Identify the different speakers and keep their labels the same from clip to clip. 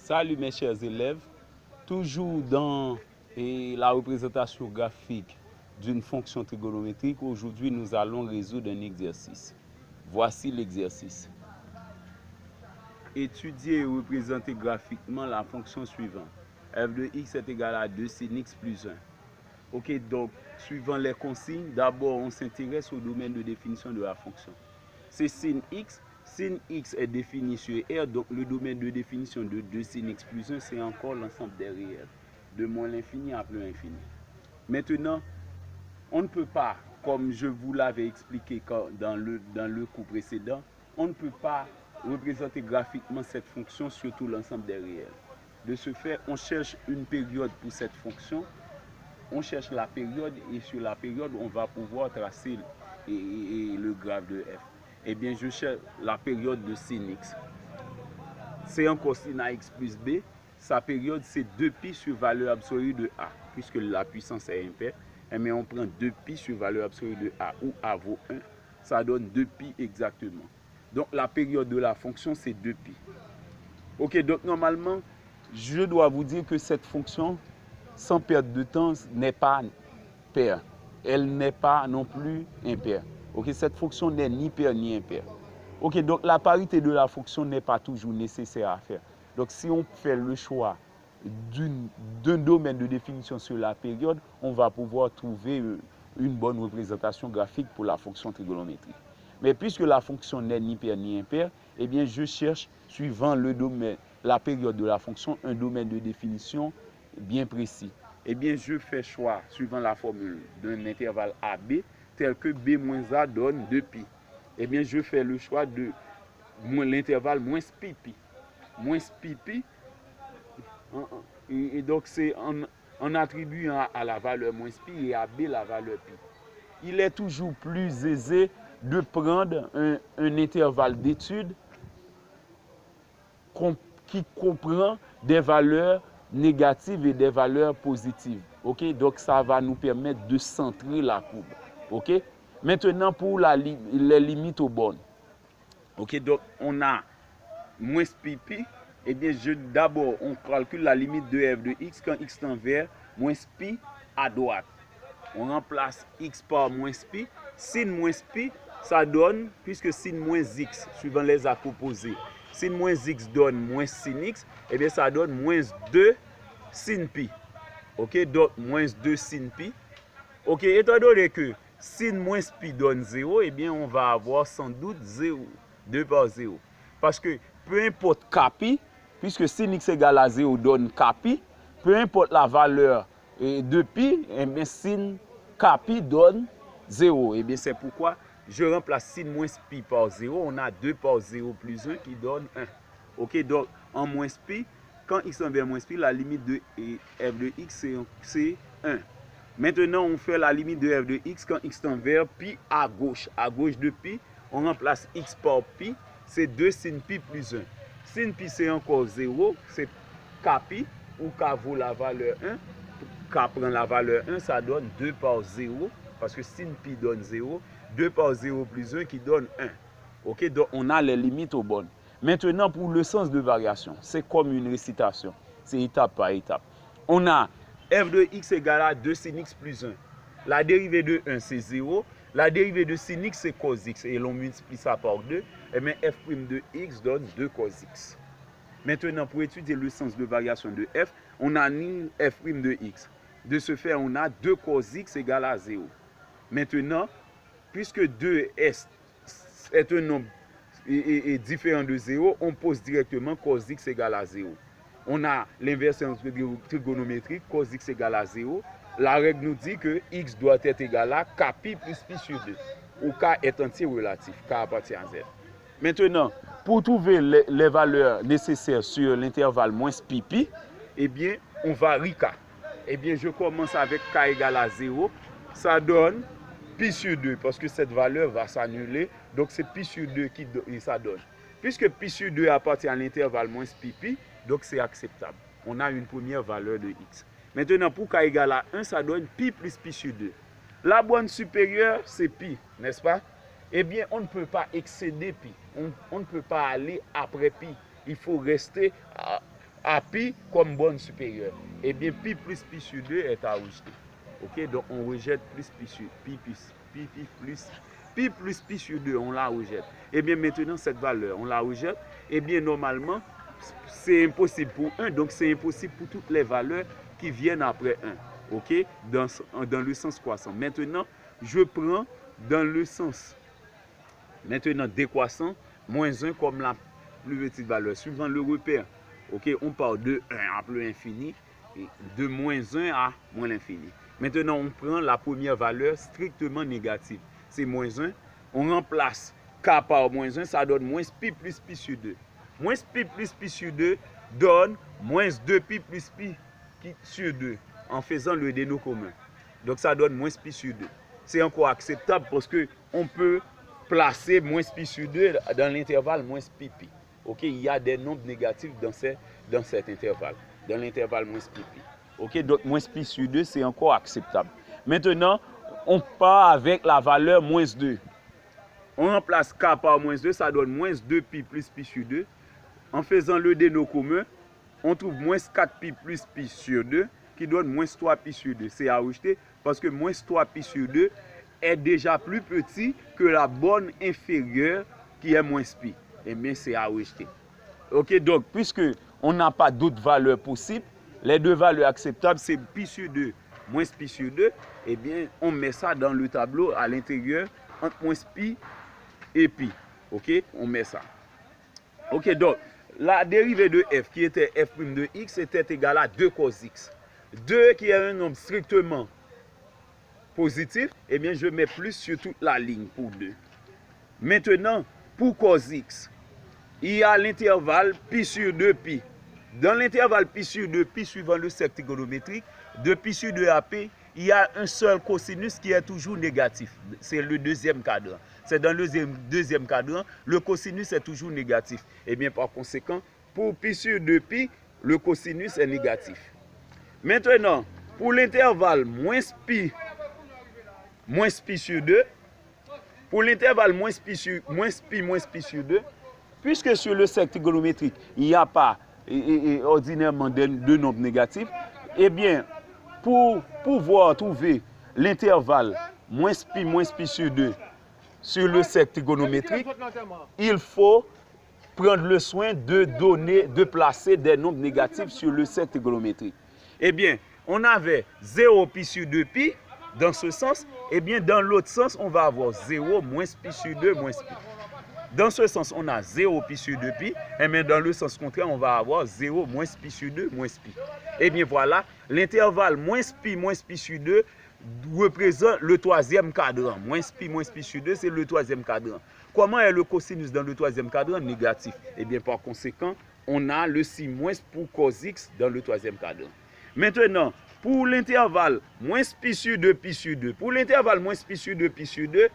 Speaker 1: Salut mes chers élèves, toujours dans la représentation graphique d'une fonction trigonométrique, aujourd'hui nous allons résoudre un exercice. Voici l'exercice. Étudier et représenter graphiquement la fonction suivante. f de x est égal à 2 sin x plus 1. Ok, donc suivant les consignes, d'abord on s'intéresse au domaine de définition de la fonction. C'est sin x. Sin x est défini sur R, donc le domaine de définition de 2 sin x plus 1, c'est encore l'ensemble des réels, de moins l'infini à plus l'infini. Maintenant, on ne peut pas, comme je vous l'avais expliqué dans le cours précédent, on ne peut pas représenter graphiquement cette fonction sur tout l'ensemble des réels. De ce fait, on cherche une période pour cette fonction, on cherche la période et sur la période, on va pouvoir tracer le graphe de f. Eh bien, je cherche la période de sin x. C'est encore sin ax plus b. Sa période, c'est 2pi sur valeur absolue de a. Puisque la puissance est impaire, eh bien, on prend 2pi sur valeur absolue de a, où a vaut 1. Ça donne 2pi exactement. Donc, la période de la fonction, c'est 2pi. Ok, donc normalement, je dois vous dire que cette fonction, sans perte de temps, n'est pas paire. Elle n'est pas non plus impaire. Okay, cette fonction n'est ni paire ni impaire. Okay, donc la parité de la fonction n'est pas toujours nécessaire à faire. Donc si on fait le choix d'un domaine de définition sur la période, on va pouvoir trouver une bonne représentation graphique pour la fonction trigonométrique. Mais puisque la fonction n'est ni paire ni impaire, eh bien je cherche, suivant le domaine, la période de la fonction, un domaine de définition bien précis. Eh bien, je fais choix, suivant la formule, d'un intervalle AB, tel que B moins A donne 2pi. Eh bien, je fais le choix de l'intervalle moins pi pi. Moins pi pi. Et donc, c'est en attribuant à la valeur moins pi et à B la valeur pi. Il est toujours plus aisé de prendre un intervalle d'étude qui comprend des valeurs négatives et des valeurs positives. Okay? Donc, ça va nous permettre de centrer la courbe. Okay? Maintenant, pour les limites aux bornes. Okay? Donc, on a moins pi pi. Eh bien, d'abord, on calcule la limite de f de x quand x tend vers moins pi à droite. On remplace x par moins pi. Sin moins pi, ça donne, puisque sin moins x, suivant les actes opposés, sin moins x donne moins sin x, et bien ça donne moins 2 sin pi. Ok, donc moins 2 sin pi. Ok, étant donné que sin moins pi donne 0, et bien on va avoir sans doute 0, 2 par 0. Parce que peu importe kpi, puisque sin x égale à 0 donne kpi, peu importe la valeur de pi, et bien sin kpi donne 0. Et bien c'est pourquoi je remplace sin moins pi par 0, on a 2 par 0 plus 1 qui donne 1. Ok, donc en moins pi, quand x tend vers moins pi, la limite de f de x c'est 1. Maintenant, on fait la limite de f de x quand x tend vers pi à gauche. À gauche de pi, on remplace x par pi, c'est 2 sin pi plus 1. Sin pi c'est encore 0, c'est kpi, ou k vaut la valeur 1. K prend la valeur 1, ça donne 2 par 0, parce que sin pi donne 0, 2 par 0 plus 1 qui donne 1. Ok, donc on a les limites aux bornes. Maintenant, pour le sens de variation, c'est comme une récitation. C'est étape par étape. On a f de x égale à 2 sin x plus 1. La dérivée de 1, c'est 0. La dérivée de sin x, c'est cos x. Et l'on multiplie ça par 2. Et bien, f' de x donne 2 cos x. Maintenant, pour étudier le sens de variation de f, on annule f' de x. De ce fait, on a 2 cos x égale à 0. Maintenant, puisque 2 est un nombre différent de 0, on pose directement cos x égale à 0. On a l'inversion trigonométrique, cos x égale à 0. La règle nous dit que x doit être égal à kpi plus pi sur 2, où k est entier relatif, k appartient à z. Maintenant, pour trouver les valeurs nécessaires sur l'intervalle moins pi pi, eh bien, on varie k. Eh bien, je commence avec k égale à 0. Ça donne pi sur 2, parce que cette valeur va s'annuler. Donc, c'est pi sur 2 qui ça donne. Puisque pi sur 2 appartient à l'intervalle moins pi pi, donc c'est acceptable. On a une première valeur de x. Maintenant, pour k égale à 1, ça donne pi plus pi sur 2. La borne supérieure, c'est pi, n'est-ce pas? Eh bien, on ne peut pas excéder pi. On ne peut pas aller après pi. Il faut rester à pi comme borne supérieure. Eh bien, pi plus pi sur 2 est à rejeter. Ok, donc on rejette plus pi sur pi plus pi sur 2, on la rejette. Eh bien, maintenant, cette valeur, on la rejette. Eh bien, normalement, c'est impossible pour 1, donc c'est impossible pour toutes les valeurs qui viennent après 1. Ok, dans le sens croissant. Maintenant, je prends dans le sens décroissant, moins 1 comme la plus petite valeur, suivant le repère. Ok, on part de 1 à plus l'infini, et de moins 1 à moins l'infini. Maintenant, on prend la première valeur strictement négative. C'est moins 1. On remplace k par moins 1, ça donne moins pi plus pi sur 2. Moins pi plus pi sur 2 donne moins 2 pi plus pi sur 2, en faisant le déno commun. Donc ça donne moins pi sur 2. C'est encore acceptable parce qu'on peut placer moins pi sur 2 dans l'intervalle moins pi pi. Ok, il y a des nombres négatifs dans cet intervalle, dans l'intervalle moins pi pi. Ok, donc moins pi sur 2, c'est encore acceptable. Maintenant, on part avec la valeur moins 2. On remplace k par moins 2, ça donne moins 2 pi plus pi sur 2. En faisant le déno commun, on trouve moins 4 pi plus pi sur 2 qui donne moins 3 pi sur 2. C'est à rejeter parce que moins 3 pi sur 2 est déjà plus petit que la borne inférieure qui est moins pi. Eh bien, c'est à rejeter. Ok, donc, puisque on n'a pas d'autres valeurs possibles, les deux valeurs acceptables, c'est pi sur 2, moins pi sur 2, eh bien, on met ça dans le tableau à l'intérieur, entre moins pi et pi. Ok, on met ça. Ok, donc, la dérivée de f, qui était f' de x, était égale à 2 cos x. 2 qui est un nombre strictement positif, eh bien, je mets plus sur toute la ligne pour 2. Maintenant, pour cos x, il y a l'intervalle pi sur 2 pi. Dans l'intervalle pi sur 2 pi, suivant le cercle trigonométrique, de pi sur 2 à pi, il y a un seul cosinus qui est toujours négatif. C'est le deuxième cadran. C'est dans le deuxième cadran, le cosinus est toujours négatif. Et bien par conséquent, pour pi sur 2 pi, le cosinus est négatif. Maintenant, pour l'intervalle moins pi sur 2, pour l'intervalle moins pi sur 2, puisque sur le cercle trigonométrique, il n'y a pas ordinairement de nombres négatifs, eh bien, pour pouvoir trouver l'intervalle moins pi sur 2 sur le cercle trigonométrique, il faut prendre le soin de placer des nombres négatifs sur le cercle trigonométrique. Eh bien, on avait 0 pi sur 2 pi, dans ce sens, eh bien, dans l'autre sens, on va avoir 0 moins pi sur 2 moins pi. Dans ce sens, on a 0 pi sur 2 pi, et bien dans le sens contraire, on va avoir 0 moins pi sur 2 moins pi. Et bien voilà, l'intervalle moins pi sur 2 représente le troisième cadran. Moins pi sur 2, c'est le troisième cadran. Comment est le cosinus dans le troisième cadran? Négatif. Et bien par conséquent, on a le signe moins pour cos x dans le troisième cadran. Maintenant, pour l'intervalle moins pi sur 2 pi sur 2, pour l'intervalle moins pi sur 2 pi sur 2,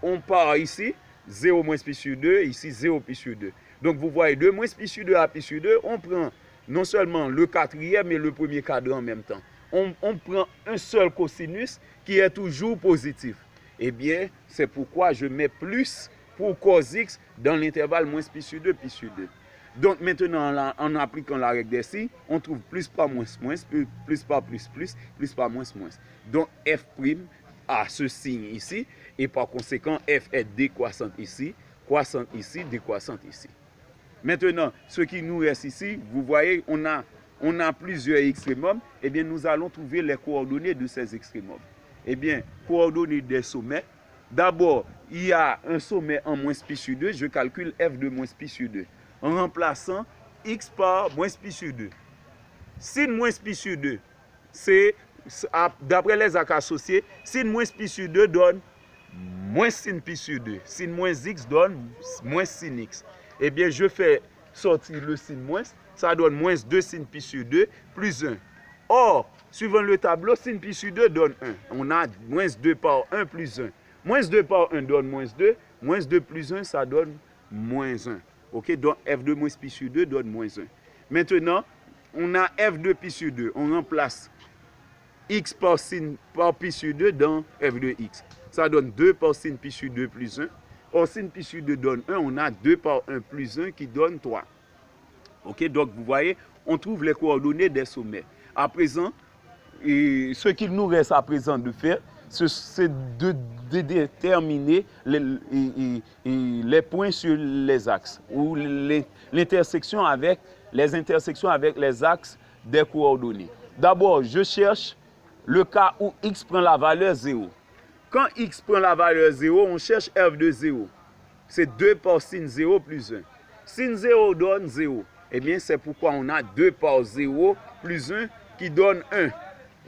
Speaker 1: on part ici, 0 moins pi sur 2, ici 0 pi sur 2. Donc vous voyez, de moins pi sur 2 à pi sur 2, on prend non seulement le quatrième et le premier cadran en même temps. On prend un seul cosinus qui est toujours positif. Eh bien, c'est pourquoi je mets plus pour cos x dans l'intervalle moins pi sur 2, pi sur 2. Donc maintenant, en appliquant la règle des signes, on trouve plus par moins, plus par plus par moins. Donc f' a ce signe ici, et par conséquent, f est décroissante ici, décroissante ici. Maintenant, ce qui nous reste ici, vous voyez, on a plusieurs extrémums, et bien nous allons trouver les coordonnées de ces extrémums. Eh bien, coordonnées des sommets. D'abord, il y a un sommet en moins pi sur 2, je calcule f de moins pi sur 2, en remplaçant x par moins pi sur 2. Sin moins pi sur 2, c'est, d'après les arcs associés, sin moins pi sur 2 donne moins sin pi sur 2. Sin moins x donne moins sin x. Eh bien, je fais sortir le sin moins, ça donne moins 2 sin pi sur 2 plus 1. Or, suivant le tableau, sin pi sur 2 donne 1. On a moins 2 par 1 plus 1. Moins 2 par 1 donne moins 2. Moins 2 plus 1, ça donne moins 1. Ok, donc f de moins pi sur 2 donne moins 1. Maintenant, on a f de pi sur 2. On remplace x par pi sur 2 dans f de x. Ça donne 2 par sin pi sur 2 plus 1. Or, sin pi sur 2 donne 1. On a 2 par 1 plus 1 qui donne 3. Ok, donc vous voyez, on trouve les coordonnées des sommets. À présent, ce qu'il nous reste à présent de faire, c'est de déterminer les points sur les axes ou les intersections avec les axes des coordonnées. D'abord, je cherche le cas où x prend la valeur 0. Quand x prend la valeur 0, on cherche f de 0. C'est 2 par sin 0 plus 1. Sin 0 donne 0. Eh bien, c'est pourquoi on a 2 par 0 plus 1 qui donne 1.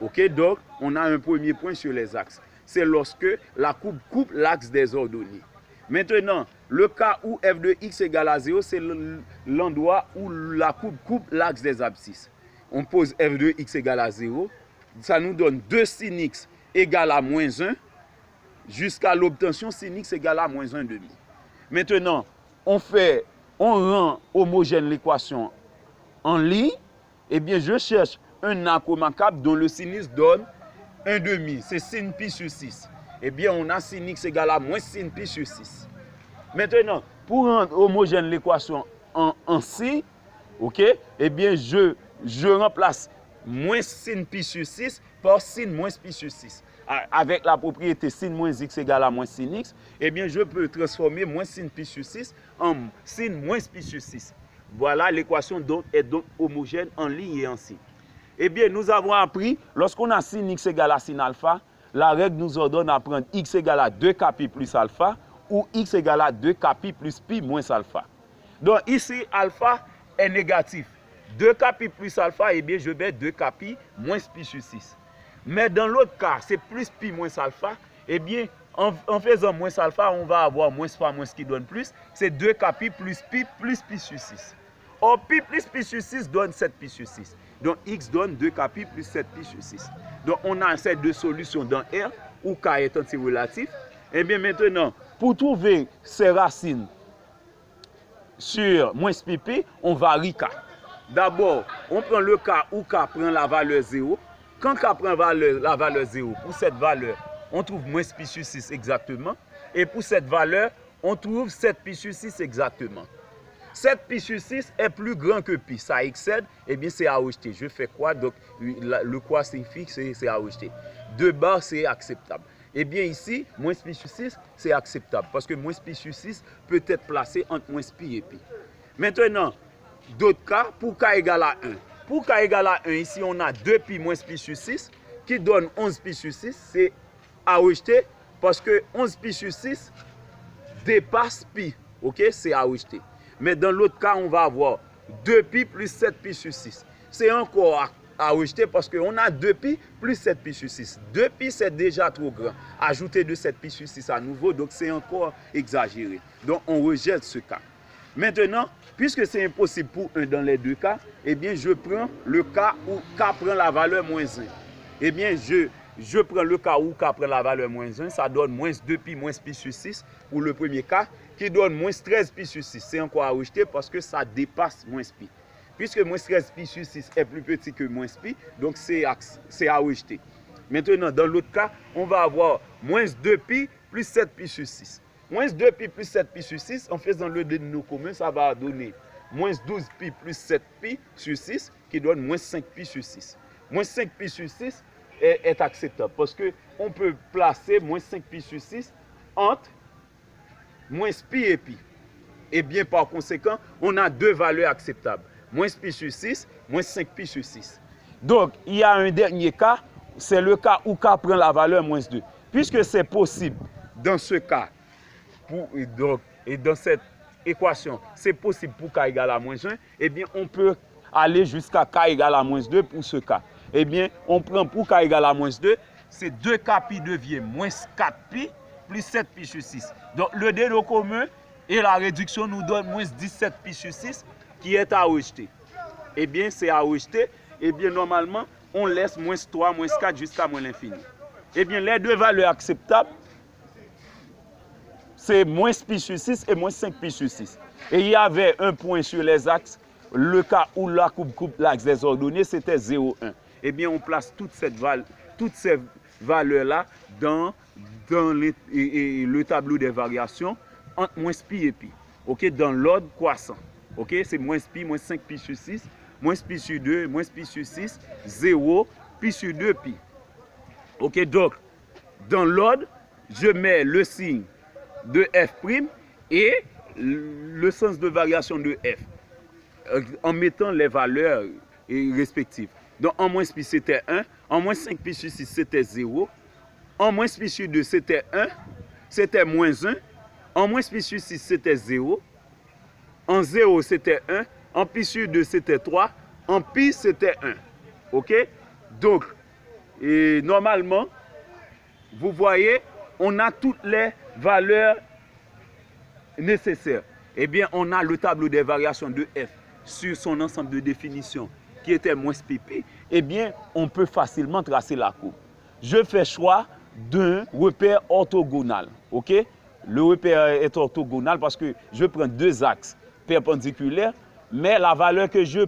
Speaker 1: Ok, donc on a un premier point sur les axes. C'est lorsque la courbe coupe l'axe des ordonnées. Maintenant, le cas où f de x égale à 0, c'est l'endroit où la courbe coupe l'axe des abscisses. On pose f de x égale à 0. Ça nous donne 2 sin x égale à moins 1 jusqu'à l'obtention sin x égale à moins 1 demi. Maintenant, on rend homogène l'équation en ligne. Eh bien, je cherche un arc remarquable dont le sinus donne 1 demi. C'est sin pi sur 6. Eh bien, on a sin x égale à moins sin pi sur 6. Maintenant, pour rendre homogène l'équation en C, ok, eh bien, je remplace moins sin pi sur 6 par sin moins pi sur 6. Avec la propriété sin moins x égale à moins sin x, eh bien, je peux transformer moins sin pi sur 6 en sin moins pi sur 6. Voilà, l'équation est donc homogène en ligne et en signe. Eh bien, nous avons appris, lorsqu'on a sin x égale à sin alpha, la règle nous ordonne à prendre x égale à 2k pi plus alpha ou x égale à 2k pi plus pi moins alpha. Donc ici, alpha est négatif. 2k pi plus alpha, eh bien, je vais 2k pi moins pi sur 6. Mais dans l'autre cas, c'est plus pi moins alpha, eh bien, en faisant moins alpha, on va avoir moins fois moins qui donne plus. C'est 2k pi plus pi sur 6. Or, pi plus pi sur 6 donne 7 pi sur 6. Donc, x donne 2k pi plus 7 pi sur 6. Donc, on a ces deux solutions dans R, où k est antirelatif. Et bien maintenant, pour trouver ces racines sur moins pi, on varie k. D'abord, on prend le cas où k prend la valeur 0. Quand k prend la valeur 0, pour cette valeur, on trouve moins pi sur 6 exactement. Et pour cette valeur, on trouve 7 pi sur 6 exactement. 7 pi sur 6 est plus grand que pi. Ça excède, eh bien c'est à rejeter. Je fais quoi? Donc le quoi signifie que c'est à rejeter. 2 barres, c'est acceptable. Eh bien ici, moins pi sur 6, c'est acceptable. Parce que moins pi sur 6 peut être placé entre moins pi et pi. Maintenant, d'autres cas, pour k égale à 1. Pour k égale à 1, ici on a 2 pi moins pi sur 6 qui donne 11 pi sur 6. C'est à rejeter parce que 11 pi sur 6 dépasse pi. Ok, c'est à rejeter. Mais dans l'autre cas, on va avoir 2 pi plus 7 pi sur 6. C'est encore à rejeter parce qu'on a 2 pi plus 7 pi sur 6. 2 pi, c'est déjà trop grand. Ajouter de 7 pi sur 6 à nouveau, donc c'est encore exagéré. Donc on rejette ce cas. Maintenant, puisque c'est impossible pour un dans les deux cas, eh bien je prends le cas où k prend la valeur moins 1. Eh bien je prends le cas où k prend la valeur moins 1, ça donne moins 2 pi moins pi sur 6 pour le premier cas, qui donne moins 13 pi sur 6. C'est encore à rejeter parce que ça dépasse moins pi. Puisque moins 13 pi sur 6 est plus petit que moins pi, donc c'est à rejeter. Maintenant, dans l'autre cas, on va avoir moins 2 pi plus 7 pi sur 6. Moins 2 pi plus 7 pi sur 6, en faisant le dénominateur commun, ça va donner moins 12 pi plus 7 pi sur 6, qui donne moins 5 pi sur 6. Moins 5 pi sur 6 est acceptable, parce qu'on peut placer moins 5 pi sur 6 entre moins pi et pi. Et bien par conséquent, on a deux valeurs acceptables. Moins pi sur 6, moins 5 pi sur 6. Donc, il y a un dernier cas, c'est le cas où k prend la valeur moins 2. Puisque c'est possible, dans ce cas, et dans cette équation, c'est possible pour k égale à moins 1, eh bien, on peut aller jusqu'à k égale à moins 2 pour ce cas. Eh bien, on prend pour k égale à moins 2, c'est 2k pi devient moins 4 pi plus 7 pi sur 6. Donc, le dénominateur commun et la réduction nous donne moins 17 pi sur 6 qui est à rejeter. Eh bien, c'est à rejeter. Eh bien, normalement, on laisse moins 3, moins 4 jusqu'à moins l'infini. Eh bien, les deux valeurs acceptables, c'est moins pi sur 6 et moins 5 pi sur 6. Et il y avait un point sur les axes, le cas où la coupe l'axe des ordonnées, c'était 0, 1. Eh bien, on place toutes ces valeurs-là dans le tableau des variations entre moins pi et pi. OK, dans l'ordre croissant. Ok, c'est moins pi, moins 5 pi sur 6, moins pi sur 2, moins pi sur 6, 0, pi sur 2 pi. Ok, donc, dans l'ordre, je mets le signe de f' et le sens de variation de f en mettant les valeurs respectives. Donc, en moins pi c'était 1, en moins 5 pi sur 6 c'était 0, en moins pi sur 2 c'était 1, c'était moins 1, en moins pi sur 6 c'était 0, en 0 c'était 1, en pi sur 2 c'était 3, en pi c'était 1. Ok? Donc, et normalement, vous voyez, on a toutes les valeurs nécessaires. Eh bien, on a le tableau des variations de f sur son ensemble de définitions qui était moins pp. Eh bien, on peut facilement tracer la courbe. Je fais choix d'un repère orthogonal. Ok? Le repère est orthogonal parce que je prends deux axes perpendiculaires, mais la valeur que je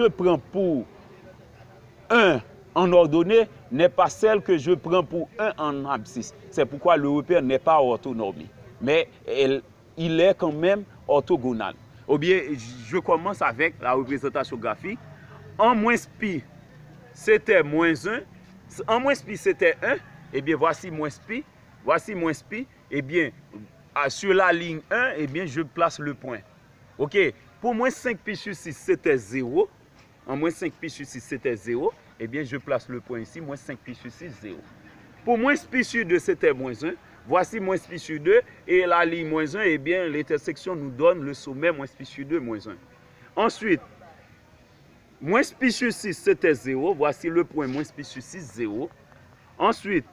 Speaker 1: prends pour 1 en ordonnée n'est pas celle que je prends pour 1 en abscisse. C'est pourquoi le repère n'est pas orthonormé. Mais il est quand même orthogonal. Ou bien, je commence avec la représentation graphique. En moins pi, c'était moins 1. En moins pi, c'était 1. Eh bien, voici moins pi. Voici moins pi. Eh bien, sur la ligne 1, eh bien, je place le point. OK? Pour moins 5 pi sur 6, c'était 0. En moins 5 pi sur 6, c'était 0. Eh bien, je place le point ici. Moins 5 pi sur 6, 0. Pour moins pi sur 2, c'était moins 1. Voici moins pi sur 2. Et la ligne moins 1, eh bien, l'intersection nous donne le sommet moins pi sur 2, moins 1. Ensuite, moins pi sur 6, c'était 0. Voici le point moins pi sur 6, 0. Ensuite,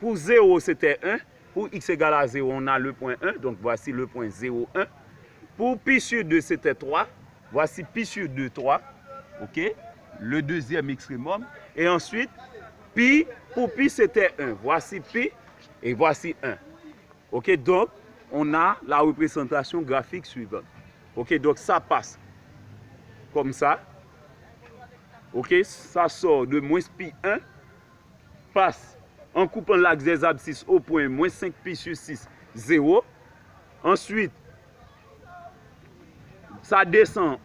Speaker 1: pour 0, c'était 1. Pour x égale à 0, on a le point 1. Donc, voici le point 0, 1. Pour pi sur 2, c'était 3. Voici pi sur 2, 3. OK? Le deuxième extrémum. Et ensuite, pi, pour pi, c'était 1. Voici pi et voici 1. OK? Donc, on a la représentation graphique suivante. OK? Donc, ça passe comme ça. OK? Ça sort de moins pi 1, passe en coupant l'axe des abscisses au point moins 5 pi sur 6, 0. Ensuite, ça descend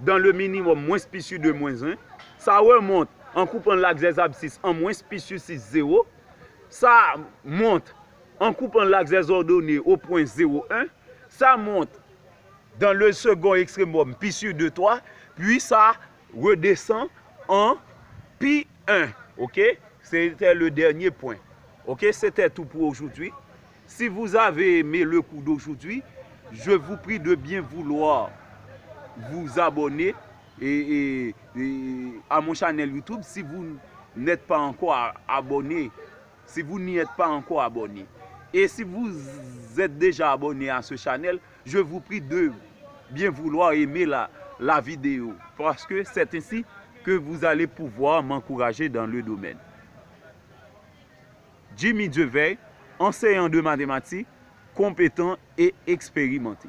Speaker 1: dans le minimum moins pi sur 2, moins 1. Ça remonte en coupant l'axe des abscisses en moins pi sur 6, 0. Ça monte en coupant l'axe des ordonnées au point 0, 1. Ça monte dans le second extrémum pi sur 2, 3. Puis ça redescend en pi 1. OK? C'était le dernier point. OK? C'était tout pour aujourd'hui. Si vous avez aimé le cours d'aujourd'hui, je vous prie de bien vouloir vous abonner à mon channel YouTube si vous n'êtes pas encore abonné. Si vous n'y êtes pas encore abonné. Et si vous êtes déjà abonné à ce channel, je vous prie de bien vouloir aimer la vidéo. Parce que c'est ainsi que vous allez pouvoir m'encourager dans le domaine. Jimmy Dieveil, enseignant de mathématiques, compétent et expérimenté.